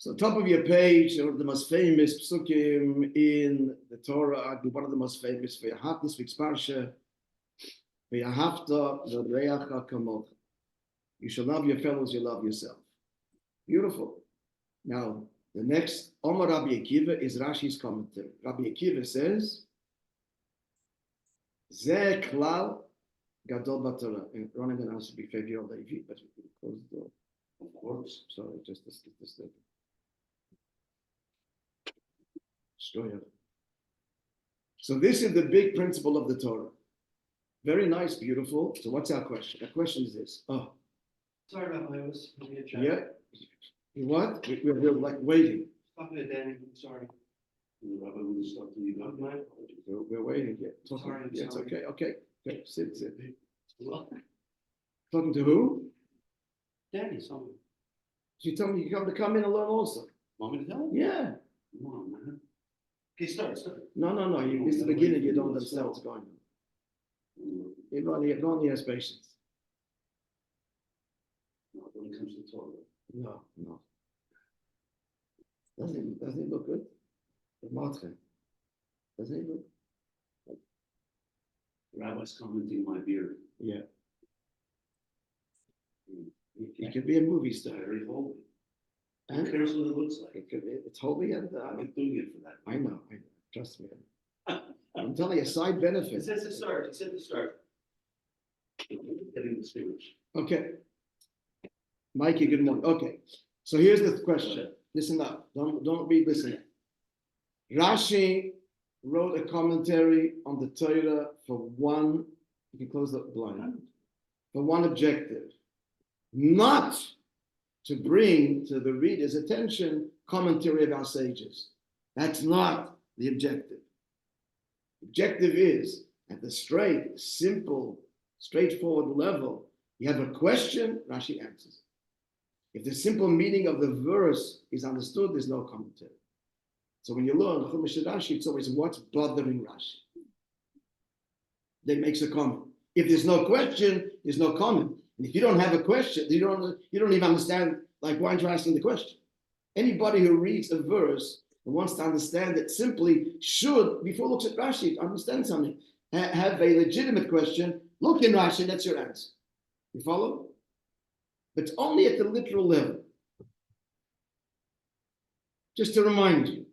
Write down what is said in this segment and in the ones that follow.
So top of your page are the most famous psukim in the Torah, one of the most famous for Yahat, this week's Parsha, V'yahavta l'reacha kamocha. You shall love your fellows, you love yourself. Beautiful. Now, the next, Omar Rabbi Akiva, is Rashi's commentary. Rabbi Akiva says, Zeh klal gadol b'Torah. And Ron, I'm going to ask you to be favorable, but we can close the door. Of course. Sorry, just this. So this is the big principle of the Torah. Very nice, beautiful. So what's our question? Our question is this. Oh. Sorry about my voice. Yeah. What? We're like waiting. Talking to Danny, I'm sorry. We're waiting here. Sorry, yeah, it's sorry. okay. Sit. Talking to who? Danny, someone. She told me you come in and learn also. Want me to tell him? Yeah. Come on, man. Okay, start. No. This is the beginning. You don't understand what's going on. You only has patience. No, when it comes to Torah. No. Doesn't it look good? Doesn't it look? The rabbi's commenting my beard. Yeah. It could be a movie star. Very holy. Who And cares what it looks like? it's holy and I'm not doing it for that. I know. Trust me. I'm telling you, a side benefit. It says to start. Getting distinguished. Okay. Mikey, good morning. Okay. So here's the question. Listen up. Don't read, listen. Rashi wrote a commentary on the Torah for one, you can close the blind, for one objective. Not to bring to the reader's attention commentary of our sages. That's not the objective. The objective is at the simple, straightforward level. You have a question, Rashi answers. If the simple meaning of the verse is understood, there's no commentary. So when you learn Chumash Rashi, it's always what's bothering Rashi. Then makes a comment. If there's no question, there's no comment. And if you don't have a question, you don't even understand, like, why aren't you asking the question? Anybody who reads a verse and wants to understand it simply should, before looks at Rashi, understand something, have a legitimate question, look in Rashi, that's your answer. You follow? But only at the literal level. Just to remind you,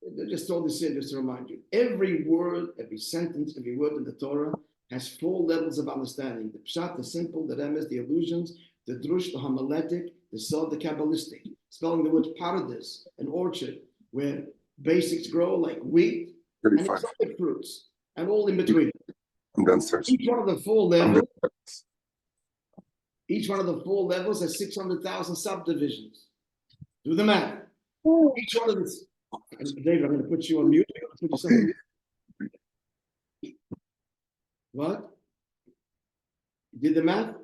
I just told this in just to remind you, every word, every sentence, every word in the Torah has 4 levels of understanding: the pshat, the simple, the remes, the allusions, the drush, the homiletic, the sod, the kabbalistic. Spelling the word paradis, an orchard where basics grow like wheat 35. and exotic fruits, and all in between. I'm downstairs. Each one of the 4 levels has 600,000 subdivisions. Do the math. Each one of this. David, I'm going to put you on mute. I'm going to put you something. What? You did the math?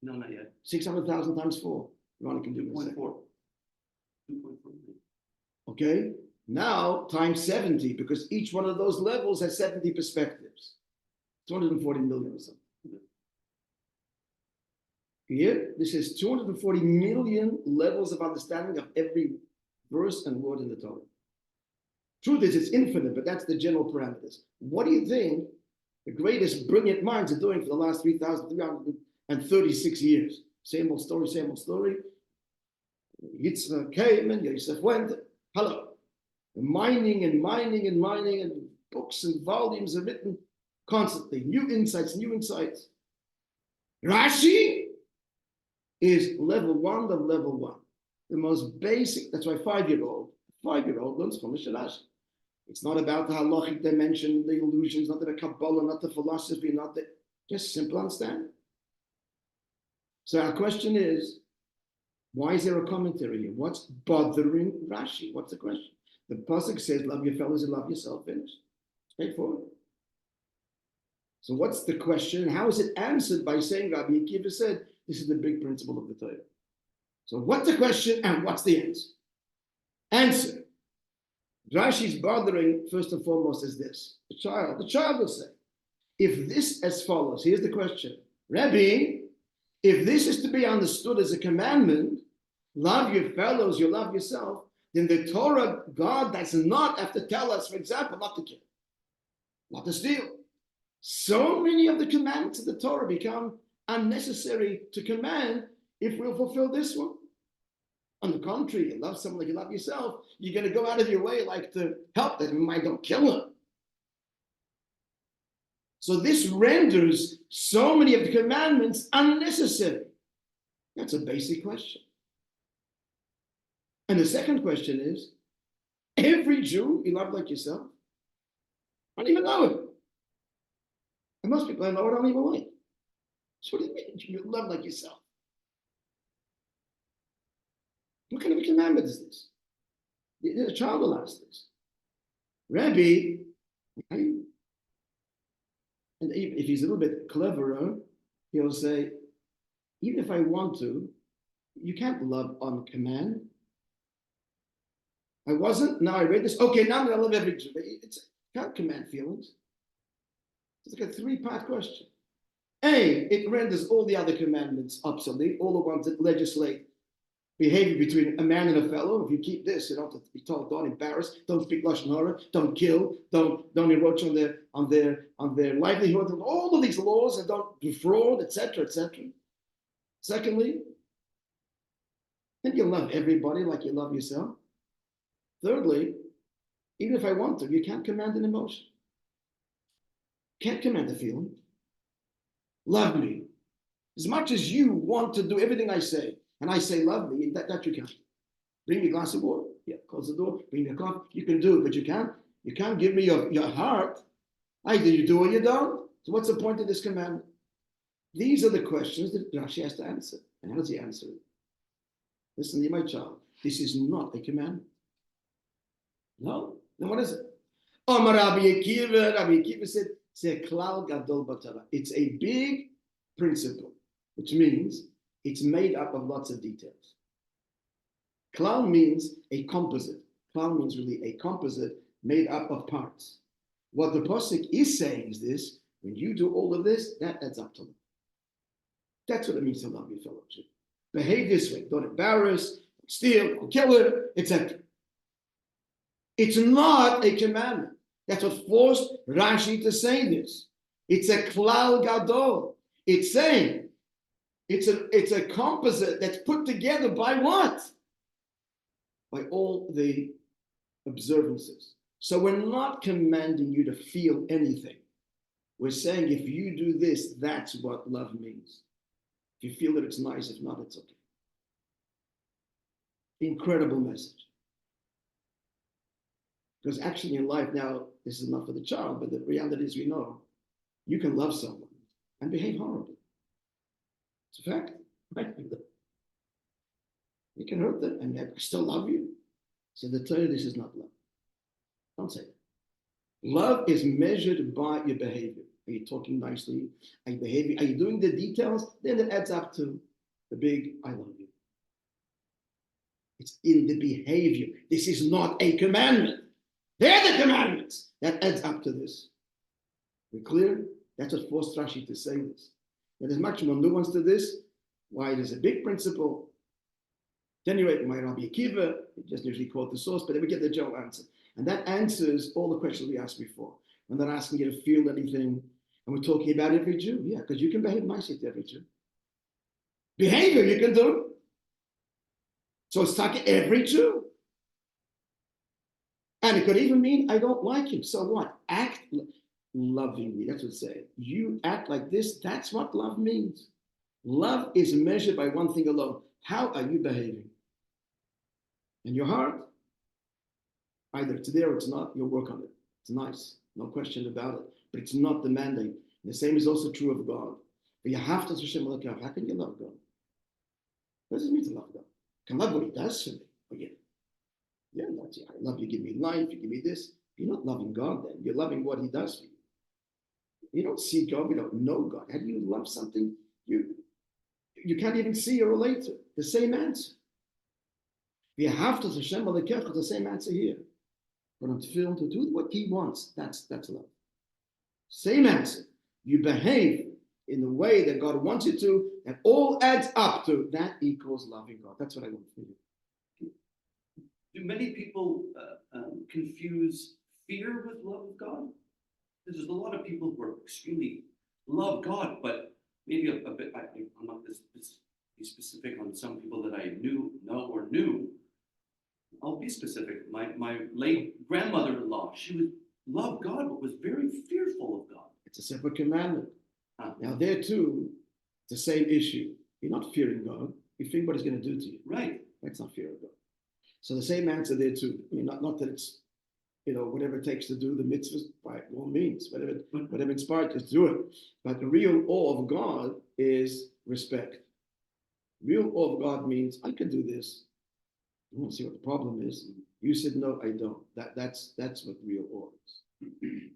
No, not yet. 600,000 times 4. Ronnie can do it. 2.4. 2.4. Okay? Now, times 70, because each one of those levels has 70 perspectives. 240 million or something. Here, this is 240 million levels of understanding of every verse and word in the Torah. Truth is, it's infinite, but that's the general parameters. What do you think the greatest brilliant minds are doing for the last 3,336 years? Same old story. Yitzchak came and Yosef went. Hello. Mining, and books and volumes are written constantly. New insights. Rashi is level 1 of level 1. The most basic, that's why 5-year-old learns Chumash Rashi. It's not about the halachic dimension, the illusions, not the Kabbalah, not the philosophy, just simple understanding. So our question is, why is there a commentary here? What's bothering Rashi? What's the question? The pasuk says, love your fellows and love yourself, finished. Straightforward. So what's the question? How is it answered by saying, Rabbi Akiva said, this is the big principle of the Torah. So what's the question and what's the answer? Answer. Rashi's bothering, first and foremost, is this. The child will say, if this as follows, here's the question. Rabbi, if this is to be understood as a commandment, love your fellows, you love yourself, then the Torah, God does not have to tell us, for example, not to kill, not to steal. So many of the commandments of the Torah become unnecessary to command if we'll fulfill this one. On the contrary, you love someone like you love yourself, you're going to go out of your way like to help them. You might don't kill them. So this renders so many of the commandments unnecessary. That's a basic question. And the second question is, every Jew you love like yourself? I don't even know it. And most people I know it, I don't even like. So what do you mean you love like yourself? What kind of a commandment is this? A child will ask this. Rabbi, and if he's a little bit cleverer, he'll say, even if I want to, you can't love on command. I wasn't, now I read this. Okay, now I'm going to love every Jew. It's can't command feelings. It's like a three-part question. A, it renders all the other commandments obsolete, all the ones that legislate behavior between a man and a fellow. If you keep this, you don't have to be told, don't embarrass, don't speak lashon hara, don't kill, don't encroach on their livelihood, all of these laws, and don't defraud, etc., etc. Secondly, then you love everybody like you love yourself. Thirdly, even if I want to, you can't command an emotion. Can't command a feeling. Love me. As much as you want to do everything I say, and I say love me, that you can't. Bring me a glass of water. Yeah, close the door. Bring me a coffee. You can do it, but you can't give me your heart. Either you do or you don't. So what's the point of this commandment? These are the questions that Rashi has to answer. And how does he answer it? Listen to me, my child. This is not a commandment. No? Then what is it? Rabbi Akiva said, it's a big principle, which means it's made up of lots of details. Klal means a composite. Klal means really a composite made up of parts. What the Pasuk is saying is this: when you do all of this, that adds up to love. That's what it means to love your fellowship. Behave this way. Don't embarrass, don't steal, don't kill her, etc. It's not a commandment. That's what forced Rashi to say this. It's a klal gadol. It's saying it's a composite that's put together by what? By all the observances. So we're not commanding you to feel anything. We're saying if you do this, that's what love means. If you feel that it's nice, if not, it's okay. Incredible message. Because actually in life now, this is not for the child, but the reality is we know you can love someone and behave horribly. It's a fact. Right? You can hurt them and I still love you. So they tell you this is not love. Don't say that. Love is measured by your behavior. Are you talking nicely? Are you behaving? Are you doing the details? Then it adds up to the big I love you. It's in the behavior. This is not a commandment. They're the commandments. That adds up to this. We clear? That's what forced Rashi to say this. But there's much more nuance to this. Why it is a big principle. At any rate, my Rabbi Akiva, we just usually quote the source, but then we get the general answer. And that answers all the questions we asked before. When they're asking you to feel anything, and we're talking about every Jew. Yeah, because you can behave nicely to every Jew. Behavior you can do. So it's talking every Jew. And it could even mean I don't like him. So what? Act lovingly. That's what it's saying. You act like this. That's what love means. Love is measured by one thing alone. How are you behaving? In your heart, either it's there or it's not, you'll work on it. It's nice. No question about it. But it's not the mandate. The same is also true of God. But you have to Hashem. How can you love God? What does it mean to love God? I can love what he does for me. Oh, yeah. Yeah, that's it. I love you, give me life, you give me this. You're not loving God then. You're loving what he does for you. You don't see God, you don't know God. How do you love something you can't even see or relate to? The same answer. You have to Hashem Malekech, the same answer here. But I'm filled to do what he wants. That's love. Same answer. You behave in the way that God wants you to, that all adds up to, that equals loving God. That's what I want for you. Do many people confuse fear with love of God? There's a lot of people who are extremely love God, but maybe a bit. I'm not this be specific on some people that I knew. I'll be specific. My late grandmother-in-law, she would love God, but was very fearful of God. It's a separate commandment. Now there too, it's the same issue. You're not fearing God. You fear what He's going to do to you. Right. That's not fear of God. So the same answer there too. I mean, not that it's, whatever it takes to do the mitzvahs by all means, whatever inspired us to do it. But the real awe of God is respect. Real awe of God means I can do this. I want to see what the problem is. You said no, I don't. That's what real awe is.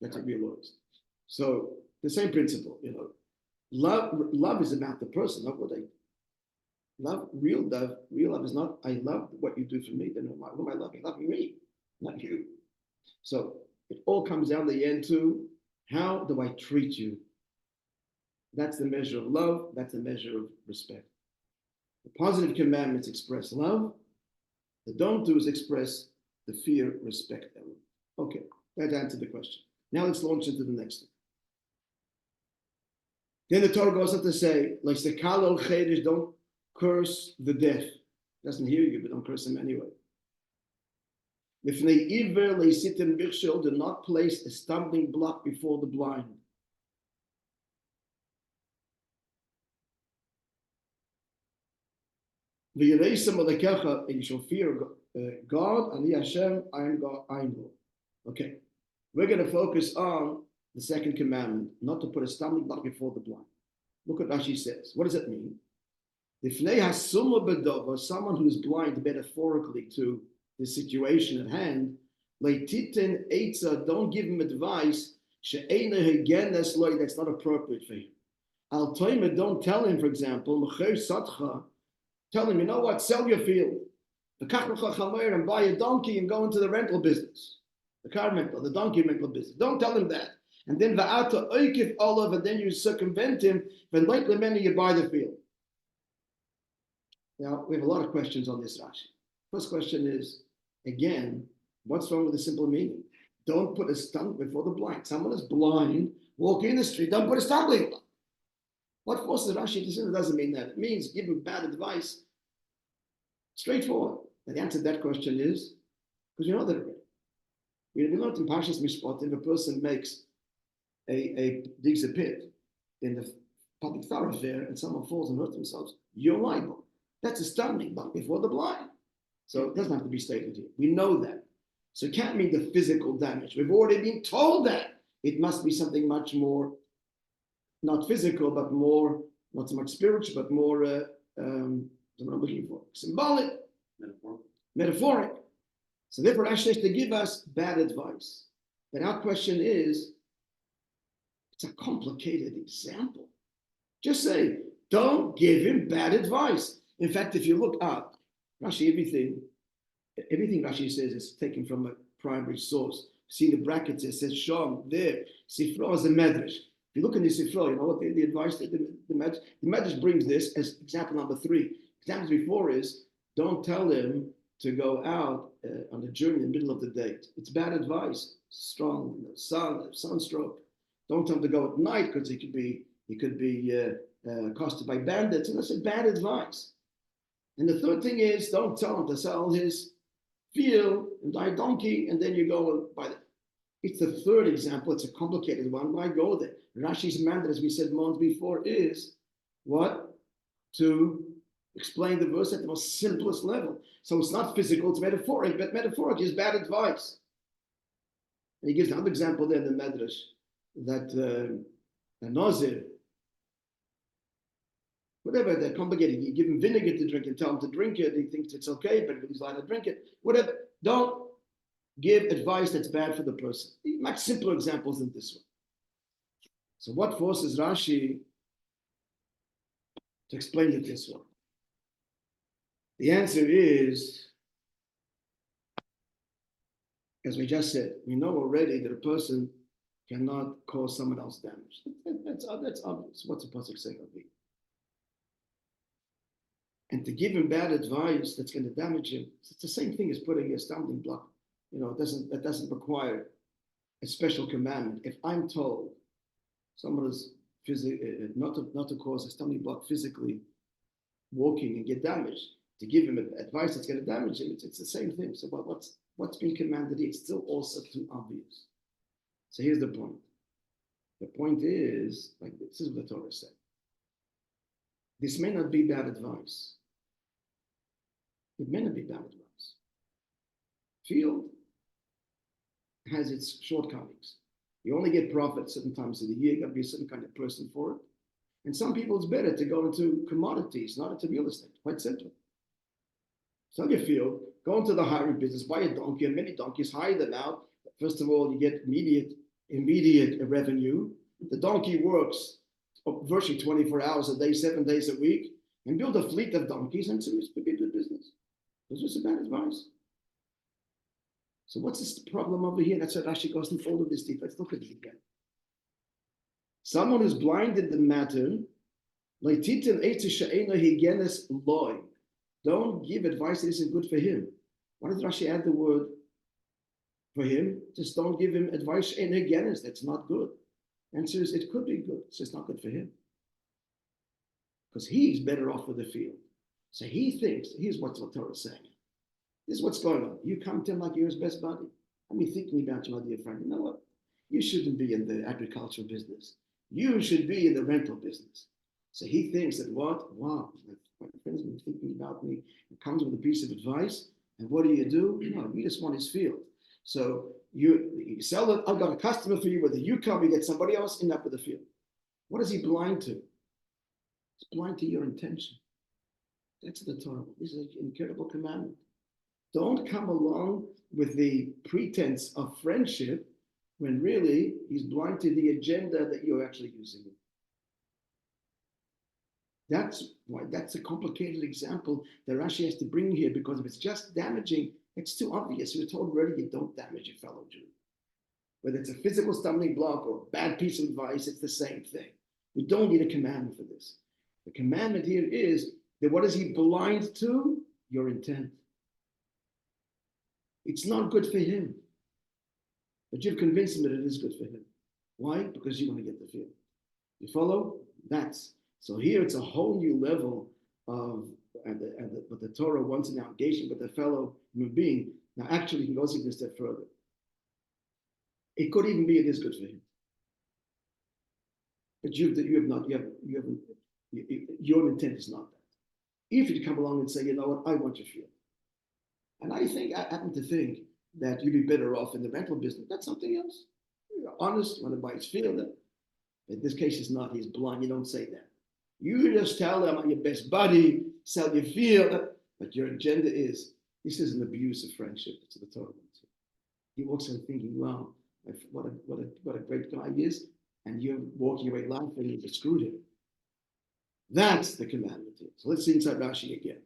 That's what real awe is. So the same principle, love is about the person, not what I love. Real love is not I love what you do for me. Then who am I loving? Loving me, not you. So it all comes down to the end to how do I treat you? That's the measure of love. That's the measure of respect. The positive commandments express love. The don't do is express the fear, respect element. Okay, that answered the question. Now let's launch into the next one. Then the Torah goes on to say, like don't curse the deaf. Doesn't hear you, but don't curse him anyway. Do not place a stumbling block before the blind. And you shall fear God, and Hashem, I am God, I am Lord. Okay, we're going to focus on the second commandment, not to put a stumbling block before the blind. Look what Rashi says. What does it mean? Someone who is blind, metaphorically, to the situation at hand, don't give him advice that's not appropriate for him. Don't tell him, for example, tell him, you know what, sell your field. And buy a donkey and go into the rental business. The car rental, the donkey rental business. Don't tell him that. And then and then you circumvent him, when likely you buy the field. Now, we have a lot of questions on this, Rashi. First question is, again, what's wrong with the simple meaning? Don't put a stumbling before the blind. Someone is blind, walking in the street, don't put a stumbling block. What forces Rashi to say? It doesn't mean that. It means give him bad advice. Straightforward. And the answer to that question is, because you know that already. We learned in Parshat Mishpat, if a person makes digs a pit in the public thoroughfare and someone falls and hurts themselves, you're liable. That's a stumbling block before the blind. So it doesn't have to be stated here. We know that. So it can't mean the physical damage. We've already been told that. It must be something much more, not physical, but more, not so much spiritual, but more, what I'm looking for, symbolic, metaphoric. So therefore, Rashi has to give us bad advice. But our question is, it's a complicated example. Just say, don't give him bad advice. In fact, if you look up, Rashi, everything Rashi says is taken from a primary source. See the brackets, it says Sham, there. Sifra is a medrash. If you look in the Sifra, you know what the advice that the medrash brings this as example number 3. Example before is, don't tell him to go out on a journey in the middle of the day. It's bad advice. Strong sunstroke. Don't tell him to go at night because he could be accosted by bandits. And that's a bad advice. And the third thing is, don't tell him to sell his field and buy a donkey, and then you go and buy it. It's the third example. It's a complicated one. Why go there? Rashi's mandate, as we said months before, is what? To explain the verse at the most simplest level. So it's not physical, it's metaphoric, but metaphoric is bad advice. And he gives another example there in the Medrash that a Nazir, whatever, they're complicated. You give him vinegar to drink and tell him to drink it. He thinks it's okay, but he's allowed to drink it. Whatever. Don't give advice that's bad for the person. Much simpler examples than this one. So what forces Rashi to explain it this way? The answer is, as we just said, we know already that a person cannot cause someone else damage. That's obvious. What's the pasuk say, Rabbi? And to give him bad advice that's going to damage him, it's the same thing as putting a stumbling block. That doesn't require a special commandment. If I'm told someone is not to cause a stumbling block physically walking and get damaged, to give him advice that's going to damage him, it's the same thing. So what's being commanded here? It's still also too obvious. So here's the point. The point is, like this is what the Torah said. This may not be bad advice. It may not be bad advice. Field has its shortcomings. You only get profit certain times of the year. You got to be a certain kind of person for it. And some people, it's better to go into commodities, not into real estate. Quite simple. Sell your field, go into the hiring business, buy a donkey and many donkeys, hire them out. First of all, you get immediate revenue. The donkey works virtually 24 hours a day, 7 days a week, and build a fleet of donkeys, and it's a good business. This was bad advice. So what's this problem over here? That's what Rashi goes into all of this deep. Let's look at it again. Someone who's blind in the matter, don't give advice that isn't good for him. Why did Rashi add the word for him? Just don't give him advice that's not good. Answer is, it could be good. It's just not good for him. Because he's better off with the field. So he thinks, here's what the Torah is saying. This is what's going on. You come to him like you're his best buddy. Thinking about you, my dear friend. You know what? You shouldn't be in the agricultural business. You should be in the rental business. So he thinks that what? Wow, my friend's been thinking about me. He comes with a piece of advice. And what do? No, you just want his field. So you sell it. I've got a customer for you. Whether you come, you get somebody else, end up with the field. What is he blind to? He's blind to your intention. That's the Torah. This is an incredible commandment. Don't come along with the pretense of friendship when really he's blind to the agenda that you're actually using. That's why that's a complicated example that Rashi has to bring here, because if it's just damaging, it's too obvious. You're told already you don't damage your fellow Jew. Whether it's a physical stumbling block or a bad piece of advice, it's the same thing. We don't need a commandment for this. The commandment here is that what is he blind to? Your intent. It's not good for him. But you've convinced him that it is good for him. Why? Because you want to get the field. You follow? So here it's a whole new level of what the Torah wants in our engagement with the fellow human being. Now, actually, he goes even a step further. It could even be it is good for him. But your intent is not that. If you come along and say, you know what, I want your field. And I happen to think that you'd be better off in the rental business. That's something else. You're honest, you want to buy his field. In this case, he's not, he's blind. You don't say that. You just tell them, I'm your best buddy, sell your field. But your agenda is, this is an abuse of friendship. That's what the Torah wants. He walks in thinking, wow, what a great guy he is. And you're walking away laughing and you screwed him. That's the commandment here. So let's see inside Rashi again.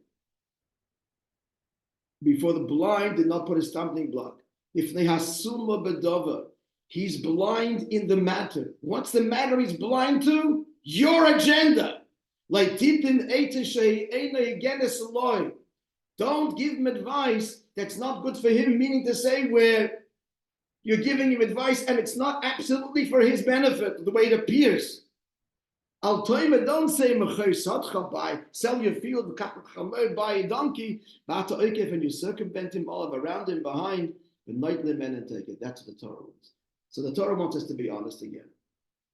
Before the blind did not put a stumbling block. If nehasuma bedova, he's blind in the matter. What's the matter he's blind to? Your agenda. Like titin don't give him advice that's not good for him, meaning to say where you're giving him advice and it's not absolutely for his benefit, the way it appears. Al toime, don't say sell your field, buy a donkey, and you circumvent him all around him behind, the nightly men and take it. That's what the Torah wants. So the Torah wants us to be honest again.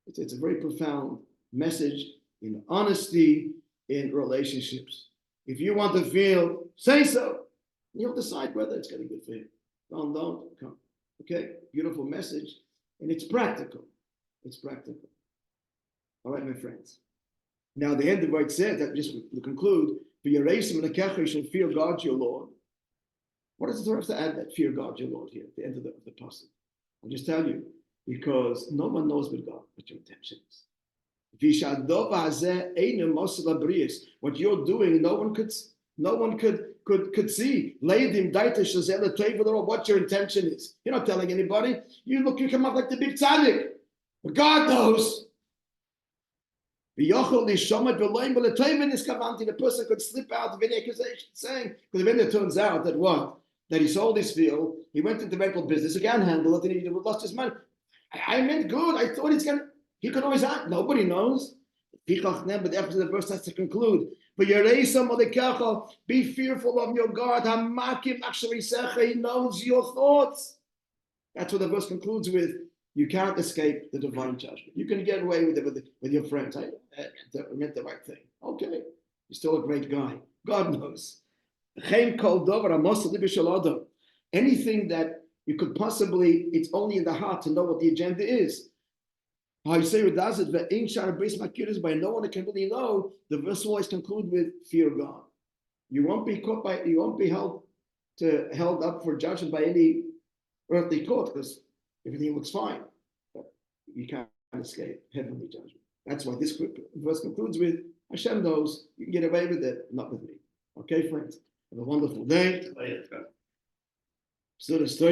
It's a very profound message in honesty in relationships. If you want the field, say so. You'll decide whether it's going to be good for you. Don't come. Okay, beautiful message, and it's practical. It's practical. All right, my friends. Now, the end of what it says, that just to conclude, you shall fear God your Lord. What does the Torah have to add that fear God your Lord here at the end of the passage? I'll just tell you, because no one knows but God what your intention is. What you're doing, no one could see. What your intention is. You're not telling anybody. You come up like the big tzaddik. But God knows. The person could slip out of any accusation saying, because then it turns out that what? That he sold his field, he went into the rental business, he can't handle it, and he lost his money. I meant good, I thought he could always act, nobody knows. But after the verse has to conclude. But be fearful of your God. He knows your thoughts. That's what the verse concludes with. You can't escape the divine judgment. You can get away with it with your friends. I meant the right thing. Okay, you're still a great guy. God knows. Anything that you could possibly, it's only in the heart to know what the agenda is. How you say it does it, by no one can really know. The verse will always conclude with fear of God. You won't be held up for judgment by any earthly court because everything looks fine. But you can't escape heavenly judgment. That's why this verse concludes with Hashem knows you can get away with it, not with me. Okay, friends? Have a wonderful day. So the story